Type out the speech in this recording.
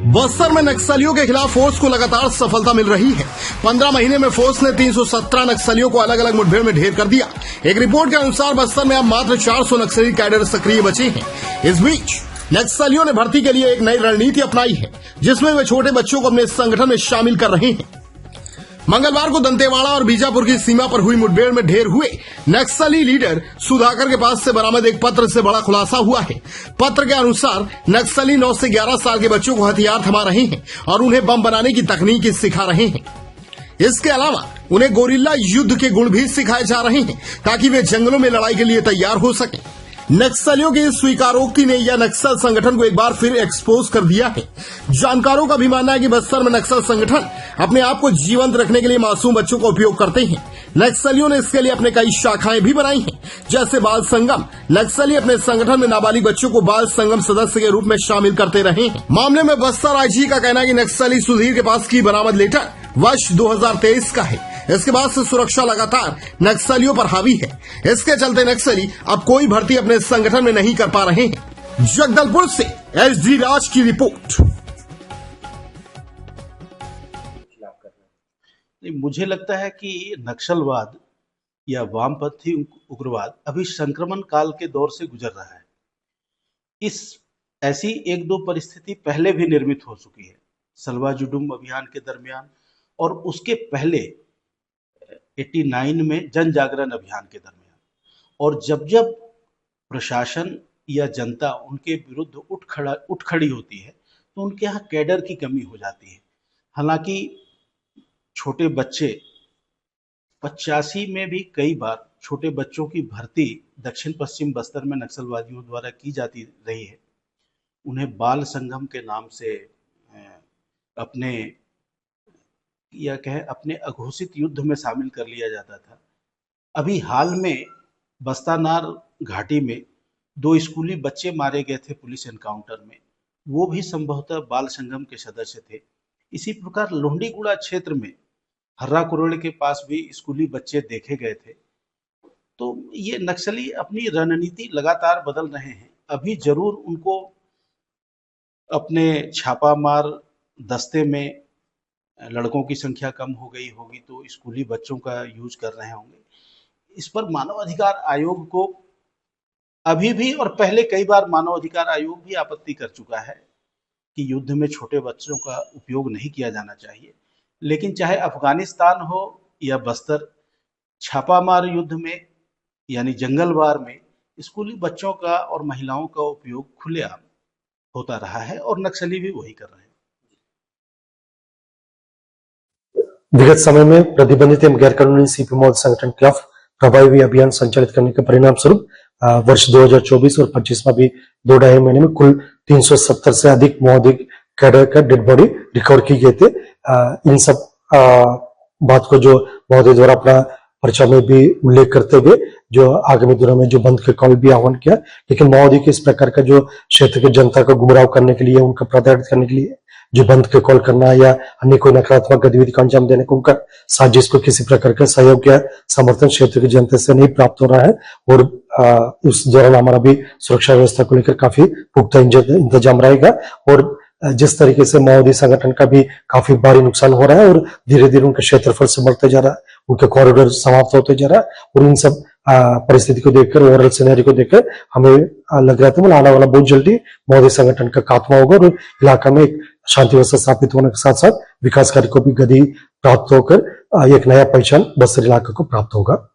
बस्तर में नक्सलियों के खिलाफ फोर्स को लगातार सफलता मिल रही है। 15 महीने में फोर्स ने 317 नक्सलियों को अलग अलग मुठभेड़ में ढेर कर दिया। एक रिपोर्ट के अनुसार बस्तर में अब मात्र 400 नक्सली कैडर सक्रिय बचे हैं। इस बीच नक्सलियों ने भर्ती के लिए एक नई रणनीति अपनाई है, जिसमें वे छोटे बच्चों को अपने संगठन में शामिल कर रहे हैं। मंगलवार को दंतेवाड़ा और बीजापुर की सीमा पर हुई मुठभेड़ में ढेर हुए नक्सली लीडर सुधाकर के पास से बरामद एक पत्र से बड़ा खुलासा हुआ है। पत्र के अनुसार नक्सली 9 से 11 साल के बच्चों को हथियार थमा रहे हैं और उन्हें बम बनाने की तकनीक सिखा रहे हैं। इसके अलावा उन्हें गोरिल्ला युद्ध के गुण भी सिखाए जा रहे हैं, ताकि वे जंगलों में लड़ाई के लिए तैयार हो सकें। नक्सलियों की इस स्वीकारोक्ति ने यह नक्सल संगठन को एक बार फिर एक्सपोज कर दिया है। जानकारों का भी मानना है कि बस्तर में नक्सल संगठन अपने आप को जीवंत रखने के लिए मासूम बच्चों का उपयोग करते हैं। नक्सलियों ने इसके लिए अपने कई शाखाएं भी बनाई हैं, जैसे बाल संगम। नक्सली अपने संगठन में नाबालिग बच्चों को बाल संगम सदस्य के रूप में शामिल करते रहे हैं। मामले में बस्तर आईजी का कहना है कि नक्सली सुधीर के पास की बरामद लेटर वर्ष 2023 का है। इसके बाद से सुरक्षा लगातार नक्सलियों पर हावी है। इसके चलते नक्सली अब कोई भर्ती अपने संगठन में नहीं कर पा रहे हैं। जगदलपुर से एसडी राज की रिपोर्ट। मुझे लगता है कि नक्सलवाद या वामपंथी उग्रवाद अभी संक्रमण काल के दौर से गुजर रहा है। ऐसी एक दो परिस्थिति पहले भी निर्मित हो चुकी है, सलवा जुडुम अभियान के दरमियान और उसके पहले 89 में जन जागरण अभियान के दरमियान। और जब जब प्रशासन या जनता उनके विरुद्ध उठ खड़ी होती है तो उनके यहाँ कैडर की कमी हो जाती है। हालांकि छोटे बच्चे 85 में भी कई बार छोटे बच्चों की भर्ती दक्षिण पश्चिम बस्तर में नक्सलवादियों द्वारा की जाती रही है। उन्हें बाल संगम के नाम से अपने अघोषित युद्ध में शामिल कर लिया जाता था। अभी हाल में बस्तानार घाटी में 2 स्कूली बच्चे मारे गए थे पुलिस एनकाउंटर में, वो भी संभवतः बाल संगम के सदस्य थे। इसी प्रकार लोहंडीगुड़ा क्षेत्र में हर्रा कुरोड़े के पास भी स्कूली बच्चे देखे गए थे। तो ये नक्सली अपनी रणनीति लगातार बदल रहे हैं। अभी जरूर उनको अपने छापामार दस्ते में लड़कों की संख्या कम हो गई होगी तो स्कूली बच्चों का यूज कर रहे होंगे। इस पर मानवाधिकार आयोग को अभी भी और पहले कई बार मानवाधिकार आयोग भी आपत्ति कर चुका है कि युद्ध में छोटे बच्चों का उपयोग नहीं किया जाना चाहिए। लेकिन चाहे अफगानिस्तान हो या बस्तर, छापामार युद्ध में यानी जंगलवार में स्कूली बच्चों का और महिलाओं का उपयोग खुलेआम होता रहा है और नक्सली भी वही कर रहे हैं। विगत समय में प्रतिबंधित एवं गैर कानूनी सीपी मॉल संगठन के खिलाफ प्रभावी अभियान संचालित करने के परिणाम स्वरूप वर्ष 2024 और 25 में भी 2-2.5 महीने में कुल 370 से अधिक माओवादी कैडर का डेड बॉडी रिकवर की गई थे। इन सब बात को जो माओवादी द्वारा अपना पर्चा में भी उल्लेख करते हुए जो आगामी दिनों में जो बंद के कॉल भी आह्वान किया। लेकिन माओवादी के इस प्रकार का जो क्षेत्र की जनता को गुमराह करने के लिए, उनका प्रताड़ित करने के लिए जो बंद के कॉल करना या अन्य कोई नकारात्मक गतिविधि को अंजाम देने को उनका साजिश को किसी प्रकार का सहयोग या समर्थन क्षेत्र की जनता से नहीं प्राप्त हो रहा है। और उस दौरान हमारा भी सुरक्षा व्यवस्था को लेकर काफी पुख्ता इंतजाम रहेगा। और जिस तरीके से माओवादी संगठन का भी काफी भारी नुकसान हो रहा है और धीरे धीरे उनका क्षेत्रफल से बढ़ते जा रहा है, उनके कॉरिडोर समाप्त होते जा रहा है। और इन सब परिस्थिति को देखकर, ओवरऑल सिनेरियो को देखकर हमें लग रहा था आने वाला बहुत जल्दी माओवादी संगठन का खात्मा होगा और इलाका में एक शांति व्यवस्था स्थापित होने के साथ साथ विकास कार्य को भी गति प्राप्त होकर एक नया पहचान बस्तर इलाका को प्राप्त होगा।